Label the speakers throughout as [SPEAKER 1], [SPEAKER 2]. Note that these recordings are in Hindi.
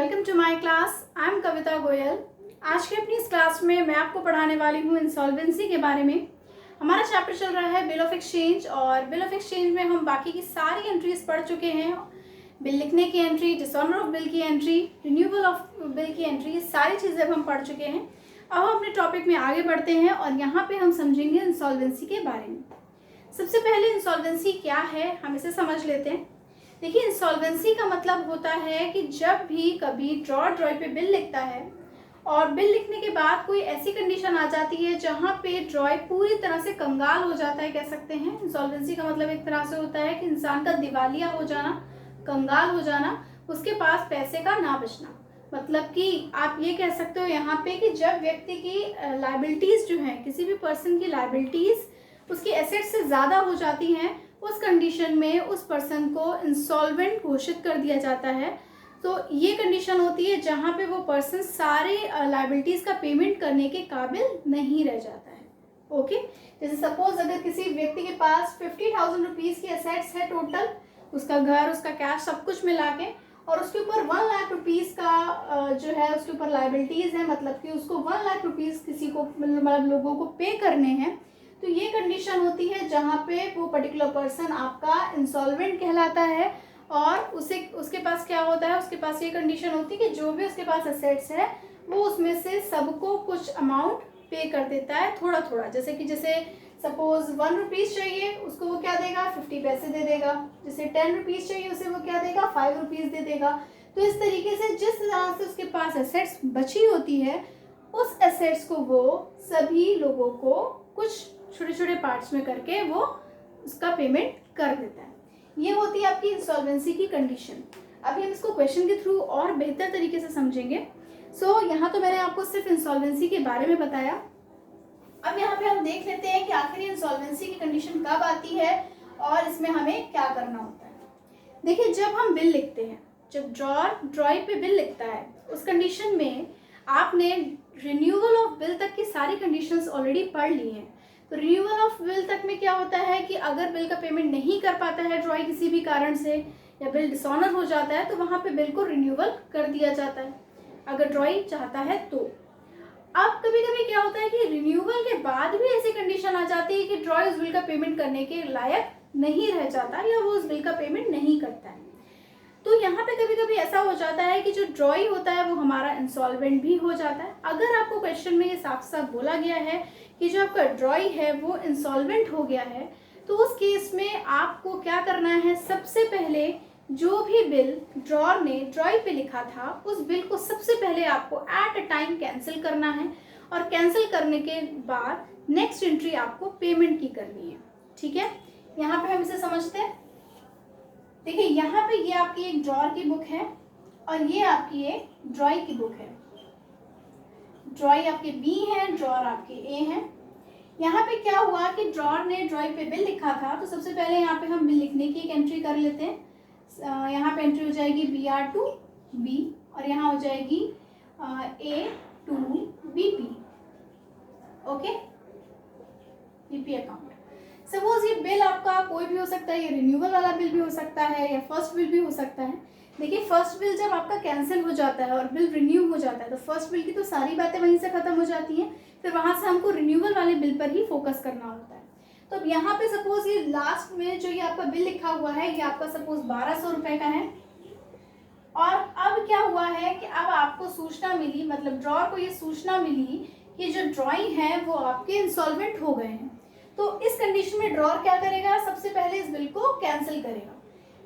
[SPEAKER 1] Welcome to my class. I am Kavita Goyal. आज के अपनी इस क्लास में मैं आपको पढ़ाने वाली हूँ इंसॉल्वेंसी के बारे में। हमारा चैप्टर चल रहा है बिल ऑफ एक्सचेंज, और बिल ऑफ एक्सचेंज में हम बाकी की सारी एंट्रीज पढ़ चुके हैं। बिल लिखने की एंट्री, डिसऑनर ऑफ बिल की एंट्री, रिन्यूअल ऑफ बिल की एंट्री, ये सारी चीज़ें अब हम पढ़ चुके हैं। अब हम अपने टॉपिक में आगे बढ़ते हैं और यहाँ पे हम समझेंगे इंसॉल्वेंसी के बारे में। सबसे पहले इंसॉल्वेंसी क्या है हम इसे समझ लेते हैं। देखिए, इंसॉल्वेंसी का मतलब होता है कि जब भी कभी ड्रॉई पे बिल लिखता है और बिल लिखने के बाद कोई ऐसी कंडीशन आ जाती है जहाँ पे ड्रॉई पूरी तरह से कंगाल हो जाता है, कह सकते हैं। इंसॉल्वेंसी का मतलब एक तरह से होता है कि इंसान का दिवालिया हो जाना, कंगाल हो जाना, उसके पास पैसे का ना बचना। मतलब कि आप ये कह सकते हो यहाँ पे कि जब व्यक्ति की लायबिलिटीज जो हैं, किसी भी पर्सन की लायबिलिटीज उसकी एसेट से ज़्यादा हो जाती हैं, उस कंडीशन में उस पर्सन को इंसॉल्वेंट घोषित कर दिया जाता है। तो ये कंडीशन होती है जहाँ पे वो पर्सन सारे लायबिलिटीज़ का पेमेंट करने के काबिल नहीं रह जाता है। ओके, जैसे सपोज अगर किसी व्यक्ति के पास 50,000 रुपीज़ की एसेट्स है टोटल, उसका घर, उसका कैश, सब कुछ मिला के, और उसके ऊपर 1 लाख रुपीज़ का जो है उसके ऊपर लायबिलिटीज़ है, मतलब कि उसको 1 लाख रुपीज़ किसी को, मतलब लोगों को पे करने हैं। तो ये कंडीशन होती है जहाँ पे वो पर्टिकुलर पर्सन आपका इंसॉल्वेंट कहलाता है। और उसके पास क्या होता है, उसके पास ये कंडीशन होती है कि जो भी उसके पास एसेट्स है वो उसमें से सबको कुछ अमाउंट पे कर देता है, थोड़ा थोड़ा। जैसे सपोज 1 रुपीज़ चाहिए, उसको वो क्या देगा, 50 पैसे दे देगा। जैसे 10 रुपीज़ चाहिए, उसे वो क्या देगा, 5 रुपीज़ दे देगा। तो इस तरीके से जिस तरह से उसके पास एसेट्स बची होती है, उस एसेट्स को वो सभी लोगों को कुछ छोटे छोटे पार्ट्स में करके वो उसका पेमेंट कर देता है। ये होती है आपकी इंसॉल्वेंसी की कंडीशन। अभी हम इसको क्वेश्चन के थ्रू और बेहतर तरीके से समझेंगे। यहाँ तो मैंने आपको सिर्फ इंसॉल्वेंसी के बारे में बताया। अब यहाँ पे हम देख लेते हैं कि आखिर इंसॉल्वेंसी की कंडीशन कब आती है और इसमें हमें क्या करना होता है। देखिए, जब हम बिल लिखते हैं, जब ड्रॉई पे बिल लिखता है, उस कंडीशन में आपने रिन्यूअल ऑफ बिल तक की सारी कंडीशंस ऑलरेडी पढ़ ली हैं। तो रिन्यूअल ऑफ बिल तक में क्या होता है कि अगर बिल का पेमेंट नहीं कर पाता है ड्रॉई किसी भी कारण से, या बिल डिसऑनर हो जाता है, तो वहाँ पे बिल को रिन्यूअल कर दिया जाता है अगर ड्रॉई चाहता है तो। अब कभी कभी क्या होता है कि रिन्यूअल के बाद भी ऐसी कंडीशन आ जाती है कि ड्रॉई उस बिल का पेमेंट करने के लायक नहीं रह जाता, या वो उस बिल का पेमेंट नहीं करता है। तो यहाँ पे कभी कभी ऐसा हो जाता है कि जो ड्रॉई होता है वो हमारा इंसॉल्वेंट भी हो जाता है। अगर आपको क्वेश्चन में ये साफ साफ बोला गया है कि जो आपका ड्रॉई है वो इंसॉल्वेंट हो गया है, तो उस केस में आपको क्या करना है, सबसे पहले जो भी बिल ड्रॉर ने ड्रॉई पे लिखा था, उस बिल को सबसे पहले आपको एट अ टाइम कैंसिल करना है, और कैंसिल करने के बाद नेक्स्ट एंट्री आपको पेमेंट की करनी है। ठीक है, यहाँ पे हम इसे समझते हैं। देखिए, यहाँ पे ये आपकी एक ड्रॉर की बुक है और ये आपकी एक ड्रॉई की बुक है। ड्रॉई आपके बी है, ड्रॉर आपके ए है। यहाँ पे क्या हुआ कि ड्रॉर ने ड्रॉई पे बिल लिखा था, तो सबसे पहले यहाँ पे हम बिल लिखने की एक एंट्री कर लेते हैं। यहाँ पे एंट्री हो जाएगी BR टू बी, और यहाँ हो जाएगी A to BP। Okay, BP account. Suppose ये बिल आपका कोई भी हो सकता है, ये रिन्यूअल वाला बिल भी हो सकता है, या फर्स्ट बिल भी हो सकता है। देखिए, फर्स्ट बिल जब आपका कैंसिल हो जाता है और बिल रिन्यू हो जाता है, तो फर्स्ट बिल की तो सारी बातें वहीं से खत्म हो जाती हैं, फिर वहां से हमको रिन्यूअल वाले बिल पर ही फोकस करना होता है। तो अब यहाँ पे सपोज ये लास्ट में जो ये आपका बिल लिखा हुआ है, ये आपका सपोज 1200 रुपये का है। और अब क्या हुआ है कि अब आपको सूचना मिली, मतलब ड्रॉर को ये सूचना मिली कि जो ड्रॉई है वो आपके इंसॉल्वेंट हो गए हैं। तो इस कंडीशन में ड्रॉर क्या करेगा, सबसे पहले इस बिल को कैंसिल करेगा।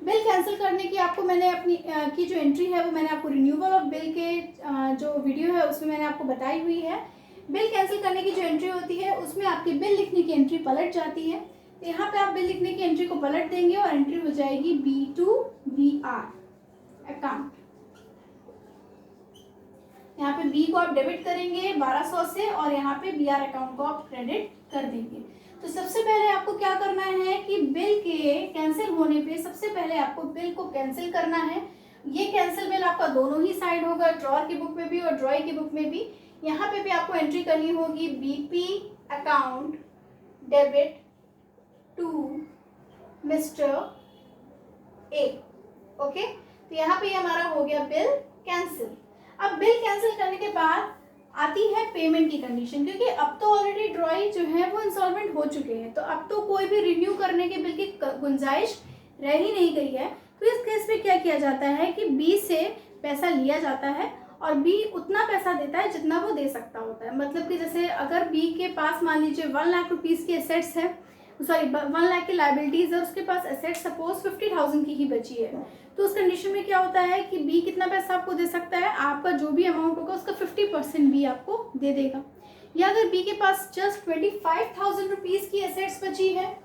[SPEAKER 1] बिल कैंसिल करने की आपको मैंने अपनी की जो एंट्री है वो मैंने आपको रिन्यूअल ऑफ बिल के जो वीडियो है उसमें मैंने आपको बताई हुई है। बिल कैंसिल करने की जो एंट्री होती है उसमें आपकी बिल लिखने की एंट्री पलट जाती है। तो यहाँ पे आप बिल लिखने की एंट्री को पलट देंगे और एंट्री हो जाएगी B टू BR अकाउंट। यहाँ पे B को आप डेबिट करेंगे 1200 से, और यहाँ पे BR अकाउंट को आप क्रेडिट कर देंगे। तो सबसे पहले आपको क्या करना है कि बिल के कैंसिल होने पे सबसे पहले आपको बिल को कैंसिल करना है। ये कैंसिल बिल आपका दोनों ही साइड होगा, ड्रॉर की बुक में भी और ड्रॉई की बुक में भी। यहाँ पे भी आपको एंट्री करनी होगी BP account debit to mister A। Okay, तो यहाँ पे हमारा हो गया बिल कैंसिल। अब बिल कैंसिल करने के बाद आती है पेमेंट की कंडीशन, क्योंकि अब तो ऑलरेडी ड्रॉई जो है वो इंसॉल्वेंट हो चुके हैं, तो अब तो कोई भी रिन्यू करने के बिल की गुंजाइश रह ही नहीं गई है। तो इस केस में क्या किया जाता है कि बी से पैसा लिया जाता है और बी उतना पैसा देता है जितना वो दे सकता होता है। मतलब कि जैसे अगर बी के पास मान लीजिए 1 लाख रुपीज़ की एसेट्स है, सॉरी 1 लाख की लाइबिलिटीज़ है, उसके पास एसेट्स सपोज 50,000 की ही बची है, तो उस कंडीशन में क्या होता है कि बी कितना पैसा आपको दे सकता है, आपका जो भी अमाउंट होगा उसका 50% बी आपको दे देगा। या अगर बी के पास जस्ट 25,000 रुपीज़ की एसेट्स बची है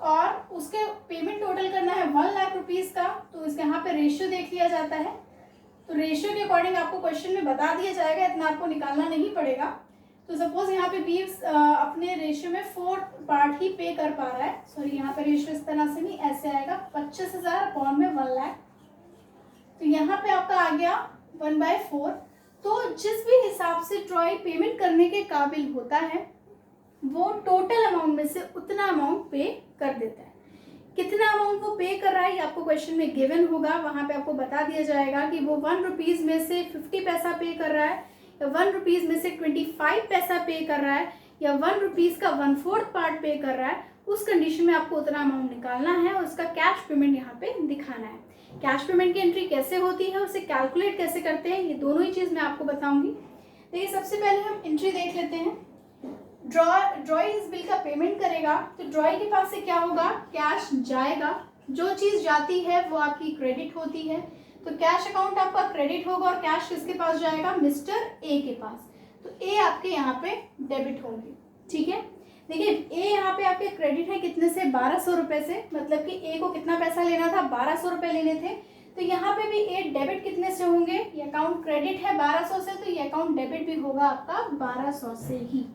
[SPEAKER 1] और उसके पेमेंट टोटल करना है 1 लाख रुपीज़ का, तो इसके यहाँ पे रेशियो देख लिया जाता है। तो रेशियो के अकॉर्डिंग आपको क्वेश्चन में बता दिया जाएगा, इतना आपको निकालना नहीं पड़ेगा। तो सपोज यहाँ पे बी अपने रेशियो में 4 पार्ट ही पे कर पा रहा है, सॉरी यहाँ पे रेशियो इस तरह से नहीं, ऐसे आएगा 25,000 अपॉन में 1 लाख, तो यहाँ पे आपका आ गया 1/4। तो जिस भी हिसाब से ट्रॉय पेमेंट करने के काबिल होता है वो टोटल अमाउंट में से उतना अमाउंट पे कर देता है। कितना अमाउंट वो पे कर रहा है ये आपको क्वेश्चन में गिवन होगा, वहाँ पे आपको बता दिया जाएगा कि वो 1 रुपीज़ में से 50 पैसा पे कर रहा है, या 1 रुपीज़ में से 25 पैसा पे कर रहा है, या 1 रुपीज़ का 1/4 पार्ट पे कर रहा है। उस कंडीशन में आपको उतना अमाउंट निकालना है और उसका कैश पेमेंट यहाँ पे दिखाना है। कैश पेमेंट की एंट्री कैसे होती है, उसे कैलकुलेट कैसे करते हैं, ये दोनों ही चीज़ मैं आपको बताऊँगी। देखिए सबसे पहले हम एंट्री देख लेते हैं। ड्रॉई इस बिल का पेमेंट करेगा तो ड्रॉई के पास से क्या होगा, कैश जाएगा, जो चीज़ जाती है वो आपकी क्रेडिट होती है, तो कैश अकाउंट आपका क्रेडिट होगा और कैश किसके पास जाएगा, मिस्टर ए के पास, तो ए आपके यहाँ पे डेबिट होंगे। ठीक है, देखिए ए यहाँ पे आपके क्रेडिट है कितने से, 1200 रुपये से, मतलब कि ए को कितना पैसा लेना था, 1200 रुपये लेने थे, तो यहाँ पे भी ए डेबिट कितने से होंगे, ये अकाउंट क्रेडिट है 1200 से, तो ये अकाउंट डेबिट भी होगा आपका 1200 से ही,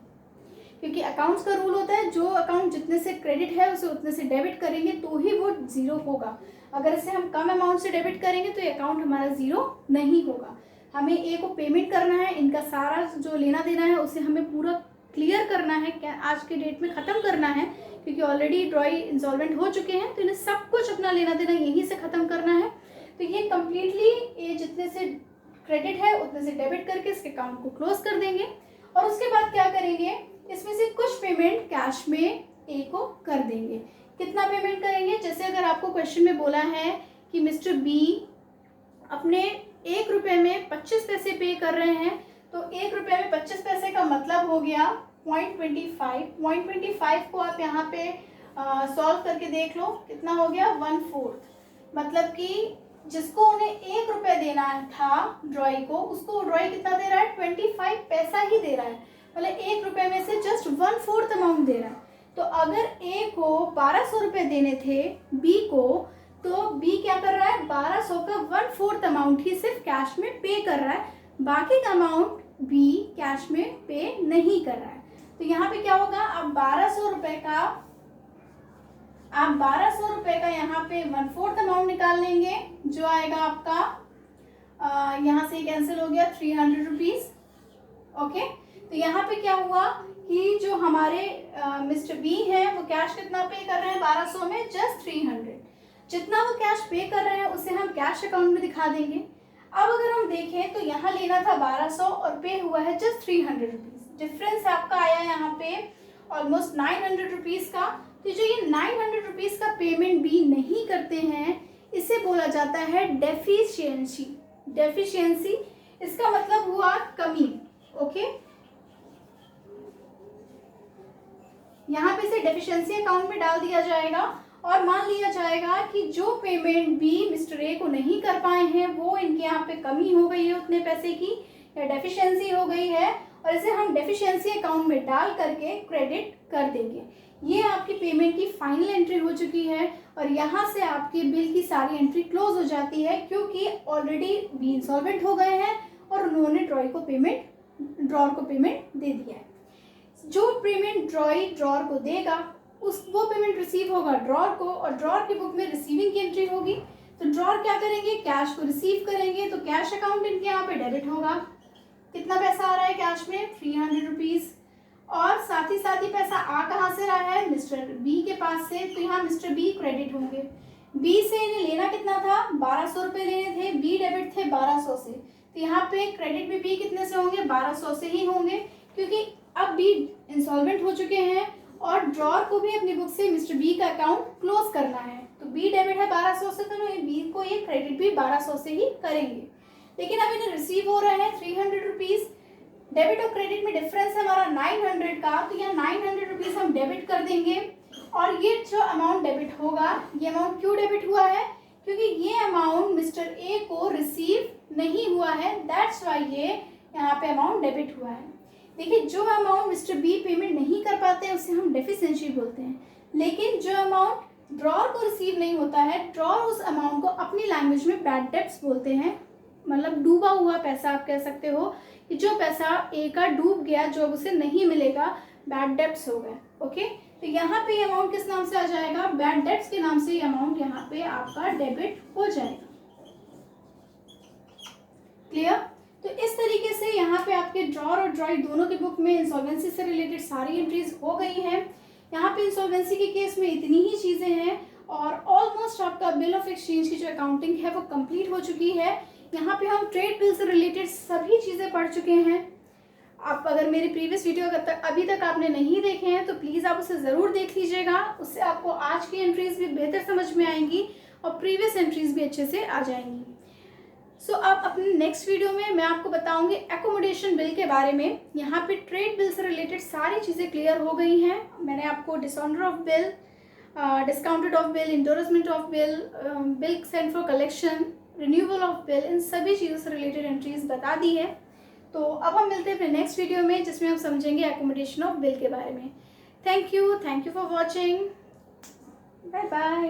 [SPEAKER 1] क्योंकि अकाउंट्स का रूल होता है जो अकाउंट जितने से क्रेडिट है उसे उतने से डेबिट करेंगे तो ही वो जीरो होगा। अगर इसे हम कम अमाउंट से डेबिट करेंगे तो ये अकाउंट हमारा जीरो नहीं होगा। हमें ए को पेमेंट करना है, इनका सारा जो लेना देना है उसे हमें पूरा क्लियर करना है, क्या आज के डेट में ख़त्म करना है, क्योंकि ऑलरेडी ड्रॉई इंसॉल्वेंट हो चुके हैं, तो इन्हें सब कुछ अपना लेना देना यहीं से ख़त्म करना है। तो ये कम्प्लीटली ए जितने से क्रेडिट है उतने से डेबिट करके इसके अकाउंट को क्लोज कर देंगे और उसके बाद क्या करेंगे, इसमें से कुछ पेमेंट कैश में ए को कर देंगे। कितना पेमेंट करेंगे, जैसे अगर आपको क्वेश्चन में बोला है कि मिस्टर बी अपने 1 रुपये में 25 पैसे पे कर रहे हैं, तो 1 रुपये में 25 पैसे का मतलब हो गया 0.25 को आप यहाँ पे सॉल्व करके देख लो, कितना हो गया 1/4, मतलब कि जिसको उन्हें 1 रुपये देना था ड्रॉई को, उसको ड्रॉई कितना दे रहा है, 25 पैसा ही दे रहा है, मतलब 1 रुपये में से जस्ट 1/4 अमाउंट दे रहा है। तो अगर ए को 1200 रुपये देने थे बी को, तो बी क्या कर रहा है, 1200 का 1/4 अमाउंट ही सिर्फ कैश में पे कर रहा है, बाकी का अमाउंट बी कैश में पे नहीं कर रहा है। तो यहाँ पे क्या होगा, आप 1200 रुपये का यहाँ पे 1/4 अमाउंट निकाल लेंगे, जो आएगा आपका यहाँ से कैंसिल हो गया 300 रुपीज़। ओके, तो यहाँ पे क्या हुआ कि जो हमारे मिस्टर बी हैं वो कैश कितना पे कर रहे हैं, 1200 में जस्ट 300, जितना वो कैश पे कर रहे हैं उसे हम कैश अकाउंट में दिखा देंगे। अब अगर हम देखें तो यहाँ लेना था 1200 और पे हुआ है जस्ट 300 रुपीज़, डिफरेंस आपका आया यहाँ पे ऑलमोस्ट 900 रुपीज़ का। तो जो ये 900 रुपीज़ का पेमेंट बी नहीं करते हैं इसे बोला जाता है डेफिशिएंसी। डेफिशिएंसी इसका मतलब हुआ कमी। ओके, यहाँ पे से डेफिशिएंसी अकाउंट में डाल दिया जाएगा और मान लिया जाएगा कि जो पेमेंट बी मिस्टर ए को नहीं कर पाए हैं वो इनके यहाँ पे कमी हो गई है उतने पैसे की, या डेफिशिएंसी हो गई है, और इसे हम डेफिशिएंसी अकाउंट में डाल करके क्रेडिट कर देंगे। ये आपकी पेमेंट की फाइनल एंट्री हो चुकी है और यहाँ से आपके बिल की सारी एंट्री क्लोज हो जाती है, क्योंकि ऑलरेडी बी इंसॉल्वेंट हो गए हैं और उन्होंने ड्रॉर को पेमेंट दे दिया है। जो पेमेंट ड्रॉर को देगा वो पेमेंट रिसीव होगा ड्रॉर को, और ड्रॉर की बुक में रिसीविंग की एंट्री होगी। तो ड्रॉर क्या करेंगे, कैश को रिसीव करेंगे, तो कैश अकाउंट इनके यहाँ पे डेबिट होगा। कितना पैसा आ रहा है कैश में, 300 रुपीज़, और साथ ही पैसा आ कहाँ से रहा है, मिस्टर बी के पास से, तो यहाँ मिस्टर बी क्रेडिट होंगे। बी से इन्हें लेना कितना था, 1200 रुपये लेने थे, बी डेबिट थे 1200 से, तो यहाँ पे क्रेडिट भी बी कितने से होंगे, 1200 से ही होंगे, क्योंकि अब बी इंसॉल्वेंट हो चुके हैं और ड्रॉर को भी अपनी बुक से मिस्टर बी का अकाउंट क्लोज करना है। तो बी डेबिट है 1200 से, तो बी को ये क्रेडिट भी 1200 से ही करेंगे। लेकिन अब इन्हें रिसीव हो रहा है 300 रुपीज़, डेबिट और क्रेडिट में डिफरेंस है हमारा 900 का, तो यहाँ 900 रुपीज़ हम डेबिट कर देंगे। और ये जो अमाउंट डेबिट होगा, ये अमाउंट क्यों डेबिट हुआ है, क्योंकि ये अमाउंट मिस्टर ए को रिसीव नहीं हुआ है, दैट्स वाई ये यहाँ पे अमाउंट डेबिट हुआ है। देखिए, जो अमाउंट मिस्टर बी पेमेंट नहीं कर पाते हैं उसे हम डेफिशिएंसी बोलते हैं, लेकिन जो अमाउंट ड्रॉर को रिसीव नहीं होता है, ड्रॉर उस अमाउंट को अपनी लैंग्वेज में बैड डेब्ट्स बोलते हैं, मतलब डूबा हुआ पैसा आप कह सकते हो, कि जो पैसा ए का डूब गया, जो उसे नहीं मिलेगा, बैड डेब्ट्स हो गए। ओके, तो यहाँ पे अमाउंट किस नाम से आ जाएगा, बैड डेब्ट्स के नाम से ये अमाउंट यहाँ पे आपका डेबिट हो जाएगा। क्लियर? तो इस तरीके से यहाँ पे आपके ड्रॉर और ड्रॉई दोनों की बुक में इंसॉल्वेंसी से रिलेटेड सारी एंट्रीज हो गई हैं। यहाँ पे इंसॉल्वेंसी के केस में इतनी ही चीज़ें हैं और ऑलमोस्ट आपका बिल ऑफ एक्सचेंज की जो अकाउंटिंग है वो कंप्लीट हो चुकी है। यहाँ पे हम ट्रेड बिल से रिलेटेड सभी चीज़ें पढ़ चुके हैं। आप अगर मेरी प्रीवियस वीडियो अभी तक आपने नहीं देखे हैं तो प्लीज़ आप उसे ज़रूर देख लीजिएगा, उससे आपको आज की एंट्रीज भी बेहतर समझ में आएंगी और प्रीवियस एंट्रीज भी अच्छे से आ जाएंगी। सो अब अपने नेक्स्ट वीडियो में मैं आपको बताऊंगी एकोमोडेशन बिल के बारे में। यहाँ पे ट्रेड बिल से रिलेटेड सारी चीज़ें क्लियर हो गई हैं। मैंने आपको dishonour of bill, discounted of bill, endorsement of bill, bill sent for collection, renewal of bill, इन सभी चीज़ों से रिलेटेड एंट्रीज बता दी है। तो अब हम मिलते हैं अपने नेक्स्ट वीडियो में जिसमें हम समझेंगे एकोमोडेशन ऑफ बिल के बारे में। Thank you for watching, bye bye.